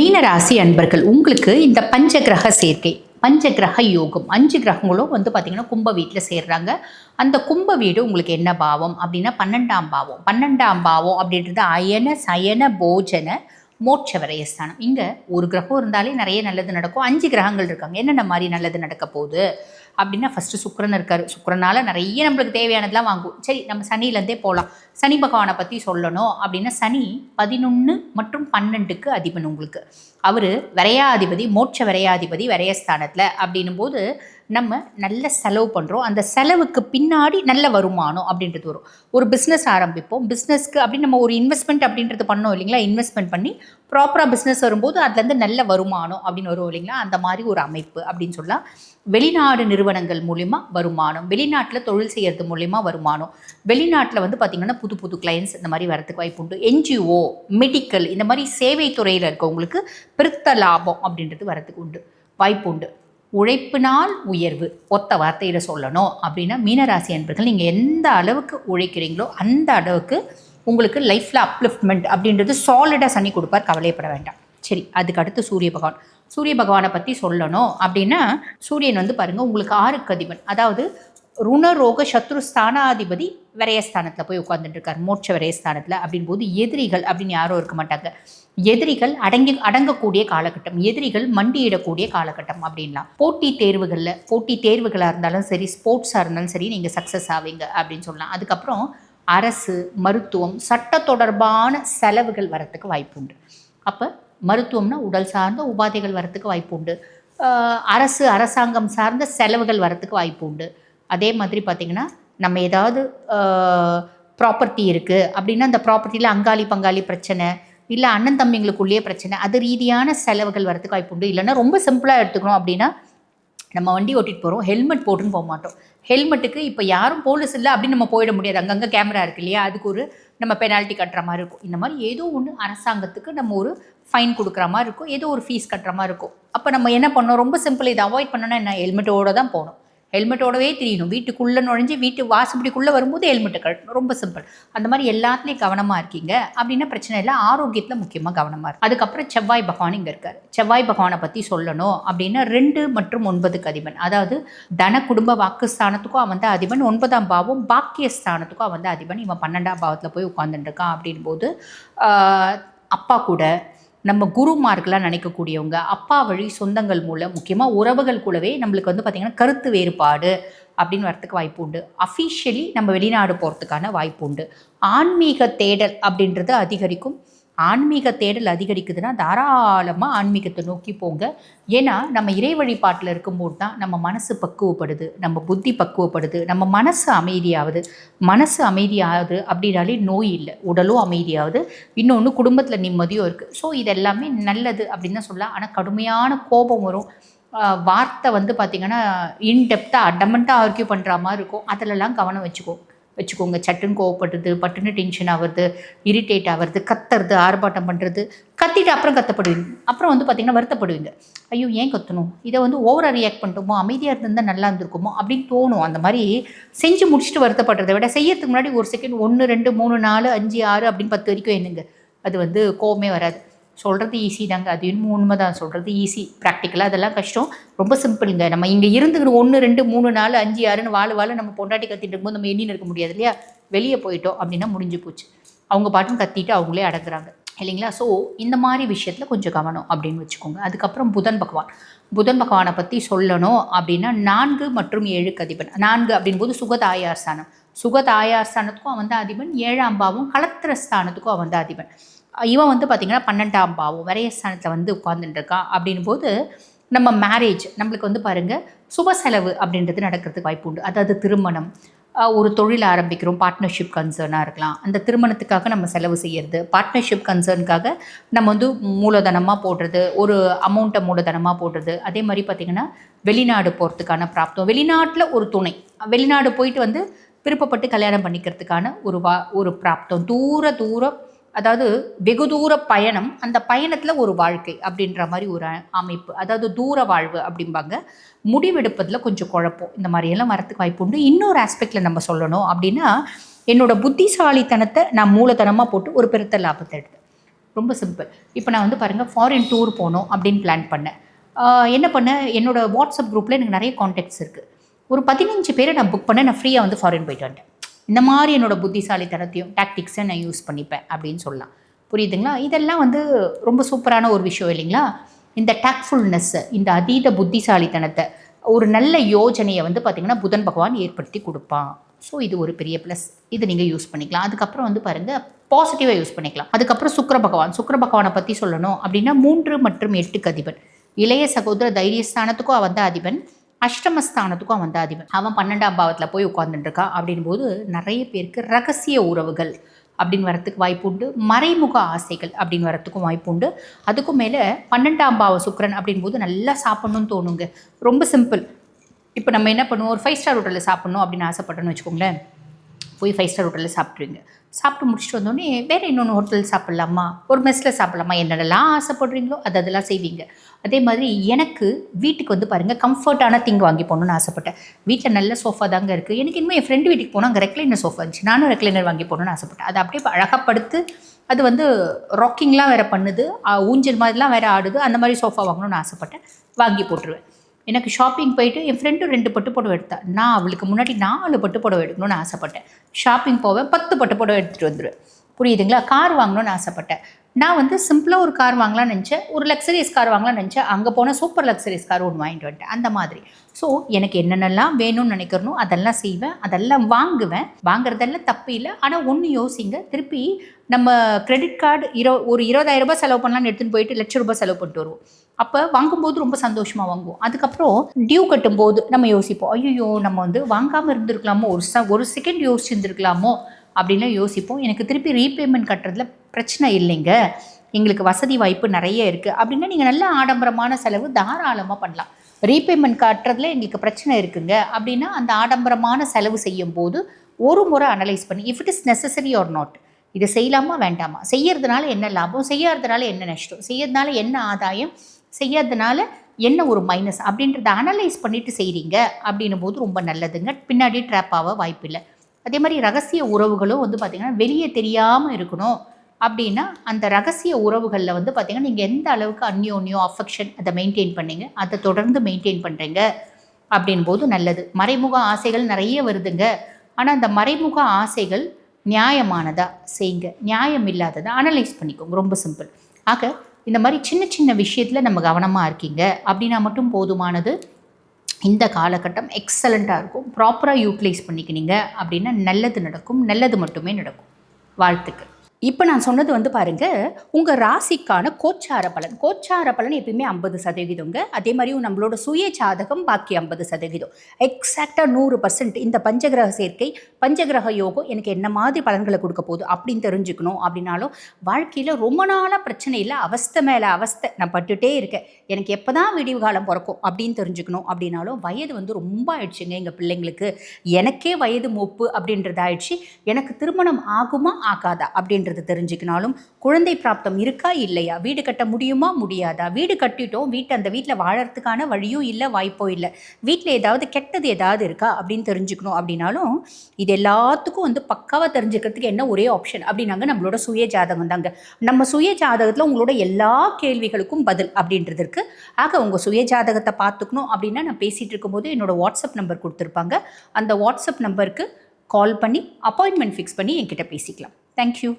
மீன ராசி அன்பர்கள், உங்களுக்கு இந்த பஞ்சகிரக சேர்க்கை, பஞ்சகிரக யோகம், 5 கிரகங்களும் பார்த்தீங்கன்னா கும்ப வீட்டில் சேர்றாங்க. அந்த கும்ப வீடு உங்களுக்கு என்ன பாவம் அப்படின்னா 12ஆம் பாவம். 12ஆம் பாவம் அப்படின்றது அயன சயன போஜன மோட்ச விரயஸ்தானம். இங்கே ஒரு கிரகம் இருந்தாலே நிறைய நல்லது நடக்கும். 5 கிரகங்கள் இருக்காங்க. என்னென்ன மாதிரி நல்லது நடக்க போகுது அப்படின்னா, ஃபஸ்ட்டு சுக்கிரன் இருக்கார். சுக்கிரனால் நிறைய நம்மளுக்கு தேவையானதெல்லாம் வாங்குவோம். சரி, நம்ம சனியிலேருந்தே போகலாம். சனி பகவானை பற்றி சொல்லணும் அப்படின்னா, சனி 11 மற்றும் 12க்கு அதிபன் உங்களுக்கு. அவர் விரையாதிபதி, மோட்ச விரையாதிபதி விரயஸ்தானத்தில். அப்படின்னும் போது நம்ம நல்ல செலவு பண்ணுறோம். அந்த செலவுக்கு பின்னாடி நல்ல வருமானம் அப்படின்றது வரும். ஒரு பிஸ்னஸ் ஆரம்பிப்போம். பிஸ்னஸ்க்கு அப்படின்னு நம்ம ஒரு இன்வெஸ்ட்மெண்ட் அப்படின்றது பண்ணோம் இல்லைங்களா? இன்வெஸ்ட்மெண்ட் பண்ணி ப்ராப்பராக பிஸ்னஸ் வரும்போது அதுலேருந்து நல்ல வருமானம் அப்படின்னு வரும் இல்லைங்களா? அந்த மாதிரி ஒரு அமைப்பு அப்படின்னு சொல்லலாம். வெளிநாடு நிறுவனங்கள் மூலிமா வருமானம், வெளிநாட்டில் தொழில் செய்கிறது மூலிமா வருமானம், வெளிநாட்டில் பார்த்திங்கன்னா புது புது கிளைண்ட்ஸ் இந்த மாதிரி வரதுக்கு வாய்ப்பு உண்டு. என்ஜிஓ, மெடிக்கல், இந்த மாதிரி சேவை துறையில் இருக்கவங்களுக்கு பெருத்த லாபம் அப்படின்றது வரதுக்கு உண்டு, வாய்ப்பு உண்டு. உழைப்பினால் உயர்வு, ஒத்த வார்த்தையில் சொல்லணும் அப்படின்னா, மீனராசி அன்பர்கள் நீங்கள் எந்த அளவுக்கு உழைக்கிறீங்களோ அந்த அளவுக்கு உங்களுக்கு லைஃப்பில் அப்லிஃப்ட்மெண்ட் அப்படின்றது சாலிடாக சனி கொடுப்பார், கவலைப்பட வேண்டாம். சரி, அதுக்கு அடுத்து சூரிய பகவான். சூரிய பகவானை பற்றி சொல்லணும் அப்படின்னா, சூரியன் பாருங்கள் உங்களுக்கு 6க்கு அதிபன். அதாவது ருணரோக சத்ரு ஸ்தானாதிபதி விரயஸ்தானத்தில் போய் உட்காந்துட்டு இருக்கார், மோட்ச விரயஸ்தானத்தில். அப்படின் போது எதிரிகள் அப்படின்னு யாரும் இருக்க மாட்டாங்க. எதிரிகள் அடங்கக்கூடிய காலகட்டம், எதிரிகள் மண்டியிடக்கூடிய காலகட்டம் அப்படின்லாம். போட்டி தேர்வுகளாக இருந்தாலும் சரி, ஸ்போர்ட்ஸாக இருந்தாலும் சரி, நீங்கள் சக்ஸஸ் ஆவீங்க அப்படின்னு சொல்லலாம். அதுக்கப்புறம் அரசு, மருத்துவம், சட்ட தொடர்பான செலவுகள் வரத்துக்கு வாய்ப்பு உண்டு. அப்போ மருத்துவம்னா உடல் சார்ந்த உபாதைகள் வரத்துக்கு வாய்ப்பு உண்டு. அரசாங்கம் சார்ந்த செலவுகள் வரத்துக்கு வாய்ப்பு உண்டு. அதே மாதிரி பார்த்திங்கன்னா, நம்ம ஏதாவது ப்ராப்பர்ட்டி இருக்குது அப்படின்னா, அந்த ப்ராப்பர்ட்டியில் அங்காளி பங்காளி பிரச்சனை, இல்லை அண்ணன் தம்பிங்களுக்குள்ளேயே பிரச்சனை, அது ரீதியான செலவுகள் வரத்துக்கு வாய்ப்பு உண்டு. இல்லைன்னா ரொம்ப சிம்பிளாக எடுத்துக்கணும் அப்படின்னா, நம்ம வண்டி ஓட்டிகிட்டு போகிறோம், ஹெல்மெட் போட்டுன்னு போக மாட்டோம். ஹெல்மெட்டுக்கு இப்போ யாரும் போலீஸ் இல்லை அப்படின்னு நம்ம போயிட முடியாது. அங்கங்கே கேமரா இருக்குது இல்லையா? அதுக்கு ஒரு நம்ம பெனால்ட்டி கட்டுற மாதிரி இருக்கும். இந்த மாதிரி ஏதோ ஒன்று அரசாங்கத்துக்கு நம்ம ஒரு ஃபைன் கொடுக்குற மாதிரி இருக்கும், ஏதோ ஒரு ஃபீஸ் கட்டுற மாதிரி இருக்கும். அப்போ நம்ம என்ன பண்ணோம்? ரொம்ப சிம்பிள். இதை அவாய்ட் பண்ணோன்னா என்ன? ஹெல்மெட்டோடு தான் போகணும், ஹெல்மெட்டோடவே தெரியணும். வீட்டுக்குள்ளே நுழைஞ்சி வீட்டு வாசப்படிக்குள்ளே வரும்போது ஹெல்மெட்டை கட்டணும். ரொம்ப சிம்பிள். அந்த மாதிரி எல்லாத்துலேயும் கவனமாக இருக்கீங்க அப்படின்னா பிரச்சனை இல்லை. ஆரோக்கியத்தில் முக்கியமாக கவனமாக இருக்குது. அதுக்கப்புறம் செவ்வாய் பகவான் இங்கே இருக்கார். செவ்வாய் பகவானை பற்றி சொல்லணும் அப்படின்னா, 2 மற்றும் 9க்கு அதிபன். அதாவது தன குடும்ப வாக்குஸ்தானத்துக்கும் அவன் அதிபன், 9ஆம் பாவம் பாக்கியஸ்தானத்துக்கும் அவன் அதிபன். இவன் 12ஆம் பாவத்தில் போய் உட்காந்துட்டு இருக்கான். அப்படின் போது அப்பா கூட நம்ம குருமார்களாக நினைக்கக்கூடியவங்க, அப்பா வழி சொந்தங்கள் மூலம், முக்கியமாக உறவுகள் கூடவே நம்மளுக்கு பார்த்திங்கன்னா கருத்து வேறுபாடு அப்படின்னு வரத்துக்கு வாய்ப்பு உண்டு. அஃபிஷியலி நம்ம வெளிநாடு போகிறதுக்கான வாய்ப்பு உண்டு. ஆன்மீக தேடல் அப்படின்றது அதிகரிக்கும். ஆன்மீக தேடல் அதிகரிக்குதுன்னா தாராளமாக ஆன்மீகத்தை நோக்கி போங்க. ஏன்னா நம்ம இறை வழிபாட்டில் இருக்கும்போது தான் நம்ம மனசு பக்குவப்படுது, நம்ம புத்தி பக்குவப்படுது, நம்ம மனசு அமைதியாகுது அப்படின்னாலே நோய் இல்லை, உடலும் அமைதியாகுது. இன்னொன்று குடும்பத்தில் நிம்மதியும் இருக்குது. ஸோ இதெல்லாமே நல்லது அப்படின்னு தான் சொல்லலாம். ஆனால் கடுமையான கோபம் வரும். வார்த்தை பார்த்திங்கன்னா இன்டெப்த்தாக அடமெண்ட்டாக ஆர்கியூ பண்ணுற மாதிரி இருக்கும். அதிலெல்லாம் கவனம் வச்சுக்கோங்க. சட்டுன்னு கோவப்படுறது, பட்டுன்னு டென்ஷன் ஆகிறது, இரிட்டேட் ஆகிறது, கத்துறது, ஆர்ப்பாட்டம் பண்ணுறது, கத்திட்டு அப்புறம் கத்தப்படுவீங்க. அப்புறம் பார்த்திங்கன்னா வருத்தப்படுவீங்க. ஐயோ ஏன் கத்தணும், இதை ஓவராக ரியாக்ட் பண்ணிட்டோமோ, அமைதியாக இருந்திருந்தால் நல்லா இருந்திருக்குமோ அப்படின்னு தோணும். அந்த மாதிரி செஞ்சு முடிச்சுட்டு வருத்தப்படுறதை விட செய்யறதுக்கு முன்னாடி ஒரு செகண்ட் 1 2 3 4 5 6 அப்படின்னு 10 வரைக்கும் என்னங்க, அது கோவமே வராது. சொல்கிறது ஈஸி தாங்க, அது இன்னும் உண்மை தான். சொல்கிறது ஈஸி, ப்ராக்டிக்கலாக அதெல்லாம் கஷ்டம். ரொம்ப சிம்பிளுங்க. நம்ம இங்கே இருந்துக்கிட்டு 1 2 3 4 5 6ன்னு வாழ நம்ம பொண்டாட்டி கத்திட்டு இருக்கும்போது நம்ம எண்ணின்னு இருக்க முடியாது இல்லையா? வெளியே போயிட்டோம் அப்படின்னா முடிஞ்சு போச்சு. அவங்க பாட்டும் கத்திட்டு அவங்களே அடங்குறாங்க இல்லைங்களா? ஸோ இந்த மாதிரி விஷயத்தில் கொஞ்சம் கவனம் அப்படின்னு வச்சுக்கோங்க. அதுக்கப்புறம் புதன் பகவானை பற்றி சொல்லணும் அப்படின்னா, 4 மற்றும் 7க்கு அதிபன். 4 அப்படின்போது சுகதாயார் ஸ்தானத்துக்கும் அவன் அதிபன், 7ஆம் பாவம் களத்திர ஸ்தானத்துக்கும் அவன் அதிபன். இவன் பார்த்திங்கன்னா 12ஆம் பாவம் விரயஸ்தானத்தில் உட்கார்ந்துட்டு இருக்கான். அப்படின் போது நம்ம மேரேஜ் நம்மளுக்கு பாருங்கள் சுப செலவு அப்படின்றது நடக்கிறதுக்கு வாய்ப்பு உண்டு. அதாவது திருமணம், ஒரு தொழில் ஆரம்பிக்கிறோம், பார்ட்னர்ஷிப் கன்சர்னாக இருக்கலாம். அந்த திருமணத்துக்காக நம்ம செலவு செய்கிறது, பார்ட்னர்ஷிப் கன்சர்னுக்காக நம்ம மூலதனமாக போடுறது, ஒரு அமௌண்ட்டை மூலதனமாக போடுறது. அதே மாதிரி பார்த்திங்கன்னா வெளிநாடு போகிறதுக்கான பிராப்தம், வெளிநாட்டில் ஒரு துணை, வெளிநாடு போயிட்டு விருப்பப்பட்டு கல்யாணம் பண்ணிக்கிறதுக்கான ஒரு பிராப்தம், தூரம், அதாவது வெகு தூர பயணம், அந்த பயணத்தில் ஒரு வாழ்க்கை அப்படின்ற மாதிரி ஒரு அமைப்பு, அதாவது தூர வாழ்வு அப்படிம்பாங்க. முடிவெடுப்பதில் கொஞ்சம் குழப்பம், இந்த மாதிரியெல்லாம் வரத்துக்கு வாய்ப்பு உண்டு. இன்னொரு ஆஸ்பெக்டில் நம்ம சொல்லணும் அப்படின்னா, என்னோடய புத்திசாலித்தனத்தை நான் மூலதனமாக போட்டு ஒரு பெருத்த லாபத்தை எடுத்தேன். ரொம்ப சிம்பிள். இப்போ நான் வந்து பாருங்கள் ஃபாரின் டூர் போகணும் அப்படின்னு பிளான் பண்ணேன். என்ன பண்ணேன், என்னோடய வாட்ஸ்அப் குரூப்பில் எனக்கு நிறைய கான்டாக்ட்ஸ் இருக்குது. ஒரு 15 பேரை நான் புக் பண்ணேன். நான் ஃப்ரீயாக வந்து ஃபாரின் போயிட்டு வந்துட்டேன். இந்த மாதிரி என்னோடய புத்திசாலித்தனத்தையும் டாக்டிக்ஸை நான் யூஸ் பண்ணிப்பேன் அப்படின்னு சொல்லலாம். புரியுதுங்களா? இதெல்லாம் வந்து ரொம்ப சூப்பரான ஒரு விஷயம் இல்லைங்களா? இந்த டாக்ட்ஃபுல்னஸ்ஸை, இந்த அதீத புத்திசாலித்தனத்தை, ஒரு நல்ல யோஜனையை வந்து பார்த்திங்கன்னா புதன் பகவான் ஏற்படுத்தி கொடுப்பான். ஸோ இது ஒரு பெரிய ப்ளஸ். இது நீங்கள் யூஸ் பண்ணிக்கலாம். அதுக்கப்புறம் வந்து பாருங்கள் பாசிட்டிவாக யூஸ் பண்ணிக்கலாம். அதுக்கப்புறம் சுக்கிர பகவானை பற்றி சொல்லணும் அப்படின்னா 3 மற்றும் 8க்கு அதிபன். இளைய சகோதர தைரியஸ்தானத்துக்கும் அவன் தான் அதிபன், அஷ்டமஸ்தானத்துக்கும் அவன் தான் அதிபன். அவன் 12ஆம் பாவத்தில் போய் உட்காந்துட்டுருக்கான். அப்படின் போது நிறைய பேருக்கு ரகசிய உறவுகள் அப்படின்னு வரத்துக்கு வாய்ப்பு உண்டு. மறைமுக ஆசைகள் அப்படின்னு வரத்துக்கும் வாய்ப்பு உண்டு. அதுக்கும் மேலே 12ஆம் பாவ சுக்கிரன் அப்படின் போது நல்லா சாப்பிட்ணுன்னு தோணுங்க. ரொம்ப சிம்பிள். இப்போ நம்ம என்ன பண்ணுவோம், ஒரு 5 ஸ்டார் ஹோட்டலில் சாப்பிட்ணும் அப்படின்னு ஆசைப்பட்டோன்னு வச்சுக்கோங்களேன். போய் 5 ஸ்டார் ஹோட்டலில் சாப்பிட்ருவீங்க. சாப்பிட்டு முடிச்சுட்டு வந்தோடனே வேறு இன்னொன்று ஹோட்டல் சாப்பிட்லாமா, ஒரு மெஸ்ஸில் சாப்பிட்லாமா, என்னென்னலாம் ஆசைப்படுறீங்களோ அதெல்லாம் செய்வீங்க. அதே மாதிரி எனக்கு வீட்டுக்கு வந்து பாருங்கள் கம்ஃபர்ட்டான திங் வாங்கி போகணுன்னு ஆசைப்பட்டேன். வீட்டில் நல்ல சோஃபா தாங்க இருக்குது. எனக்கு இன்னும் என் ஃப்ரெண்டு வீட்டுக்கு போனால் அங்கே ரெக்லைனர் சோஃபா இருந்துச்சு. நானும் ரெக்லைனர் வாங்கி போகணுன்னு ஆசைப்பட்டேன். அதை அப்படியே அழகப்படுத்து, அது வந்து ராக்கிங்லாம் வேறு பண்ணுது, ஊஞ்சல் மாதிரிலாம் வேறு ஆடுது. அந்த மாதிரி சோஃபா வாங்கணும்னு ஆசைப்பட்டேன். வாங்கி போட்டுருவேன். எனக்கு ஷாப்பிங் போயிட்டு என் ஃப்ரெண்டு 2 பட்டு புடவை எடுத்தேன். நான் அவளுக்கு முன்னாடி 4 பட்டு புடவை எடுக்கணும்னு ஆசைப்பட்டேன். ஷாப்பிங் போவேன், 10 பட்டு புடவை எடுத்துகிட்டு வந்துடுவேன். புரியுதுங்களா? கார் வாங்கணும்னு ஆசைப்பட்டேன். நான் வந்து சிம்பிளாக ஒரு கார் வாங்கலாம்னு நினச்சேன், ஒரு லக்ஸரியஸ் கார் வாங்கலாம்னு நினச்சேன். அங்கே போனால் சூப்பர் லக்ஸரியஸ் கார் ஒன்று வாங்கிட்டு வந்துட்டேன். அந்த மாதிரி. ஸோ எனக்கு என்னென்னலாம் வேணும்னு நினைக்கிறனோ அதெல்லாம் செய்வேன், அதெல்லாம் வாங்குவேன். வாங்குறதெல்லாம் தப்பு இல்லை. ஆனால் ஒன்று யோசிங்க, திருப்பி நம்ம கிரெடிட் கார்டு ஒரு 20,000 ரூபாய் செலவு பண்ணலான்னு எடுத்துகிட்டு போயிட்டு ₹1,00,000 செலவு பண்ணிட்டு வருவோம். அப்போ வாங்கும்போது ரொம்ப சந்தோஷமாக வாங்குவோம். அதுக்கப்புறம் டியூ கட்டும்போது நம்ம யோசிப்போம், ஐயோ நம்ம வந்து வாங்காமல் இருந்திருக்கலாமோ, ஒரு செகண்ட் யோசிச்சுருந்துருக்கலாமோ அப்படின்லாம் யோசிப்போம். எனக்கு திருப்பி ரீபேமெண்ட் கட்டுறதுல பிரச்சனை இல்லைங்க, எங்களுக்கு வசதி வாய்ப்பு நிறைய இருக்குது அப்படின்னா நீங்கள் நல்ல ஆடம்பரமான செலவு தாராளமாக பண்ணலாம். ரீபேமெண்ட் கட்டுறதுல எங்களுக்கு பிரச்சனை இருக்குங்க அப்படின்னா அந்த ஆடம்பரமான செலவு செய்யும் போது ஒரு முறை அனலைஸ் பண்ணி if it is necessary or not, இதை செய்யலாமா வேண்டாமா, செய்யறதுனால என்ன லாபம், செய்யறதுனால என்ன நஷ்டம், செய்யறதுனால என்ன ஆதாயம், செய்யறதுனால என்ன ஒரு மைனஸ் அப்படின்றத அனலைஸ் பண்ணிட்டு செய்கிறீங்க அப்படின்னும் போது ரொம்ப நல்லதுங்க. பின்னாடி ட்ராப் ஆக வாய்ப்பு இல்லை. அதே மாதிரி ரகசிய உறவுகளும் வந்து பார்த்திங்கன்னா வெளியே தெரியாமல் இருக்கணும் அப்படின்னா அந்த ரகசிய உறவுகளில் வந்து பார்த்திங்கன்னா நீங்கள் எந்த அளவுக்கு அந்யோன்யம் அஃபெக்ஷன் அதை மெயின்டைன் பண்ணீங்க, அதை தொடர்ந்து மெயின்டைன் பண்ணுறீங்க அப்படின் போது நல்லது. மறைமுக ஆசைகள் நிறைய வருதுங்க. ஆனால் அந்த மறைமுக ஆசைகள் நியாயமானதா செய்யுங்க, நியாயம் இல்லாததை அனலைஸ் பண்ணிக்கோங்க. ரொம்ப சிம்பிள். ஆக இந்த மாதிரி சின்ன சின்ன விஷயத்தில் நம்ம கவனமாக இருக்கீங்க அப்படின்னா மட்டும் போதுமானது. இந்த காலகட்டம் எக்ஸலண்ட்டாக இருக்கும். ப்ராப்பராக யூட்டிலைஸ் பண்ணிக்கினீங்க அப்படின்னா நல்லது நடக்கும், நல்லது மட்டுமே நடக்கும். வாழ்த்துக்கள். இப்போ நான் சொன்னது வந்து பாருங்கள், உங்கள் ராசிக்கான கோச்சார பலன் எப்பயுமே 50%. அதே மாதிரி நம்மளோட சுய ஜாதகம் பாக்கி 50%. எக்ஸாக்டாக 100% இந்த பஞ்சகிரக சேர்க்கை, பஞ்சகிரக யோகம் எனக்கு என்ன மாதிரி பலன்களை கொடுக்க போகுது அப்படின்னு தெரிஞ்சுக்கணும். அப்படின்னாலும் வாழ்க்கையில் ரொம்ப நாளாக பிரச்சனை இல்லை, அவஸ்தை மேலே அவஸ்தை நான் பட்டுகிட்டே இருக்கேன், எனக்கு எப்போ தான் விடிவு காலம் பிறக்கும் அப்படின்னு தெரிஞ்சுக்கணும். அப்படின்னாலும் வயது வந்து ரொம்ப ஆயிடுச்சுங்க எங்கள் பிள்ளைங்களுக்கு, எனக்கே வயது மூப்பு அப்படின்றது ஆயிடுச்சு, எனக்கு திருமணம் ஆகுமா ஆகாதா அப்படின்றது தெரிஞ்சுக்கினாலும், குழந்தை பிராப்தம் இருக்கா இல்லையா, வீடு கட்ட முடியுமா முடியாதா, வீடு கட்டிட்டோம், அந்த வீட்டில் வாழறதுக்கான வழியும் இல்லை வாய்ப்போ இல்லை, வீட்டில் ஏதாவது கெட்டது ஏதாவது இருக்கா அப்படின்னு தெரிஞ்சுக்கணும். அப்படின்னாலும் இது எல்லாத்துக்கும் வந்து பக்காவாக தெரிஞ்சுக்கிறதுக்கு என்ன ஒரே ஆப்ஷன் அப்படின்னாங்க நம்மளோட சுய ஜாதகம் தாங்க. நம்ம சுய ஜாதகத்தில் உங்களோட எல்லா கேள்விகளுக்கும் பதில் அப்படின்றது இருக்குது. ஆக உங்கள் சுய ஜாதகத்தை பார்த்துக்கணும் அப்படின்னா நான் பேசிகிட்டு இருக்கும்போது என்னோடய வாட்ஸ்அப் நம்பர் கொடுத்துருப்பாங்க. அந்த வாட்ஸ்அப் நம்பருக்கு கால் பண்ணி அப்பாயின்மெண்ட் ஃபிக்ஸ் பண்ணி என்கிட்ட பேசிக்கலாம். தேங்க்யூ.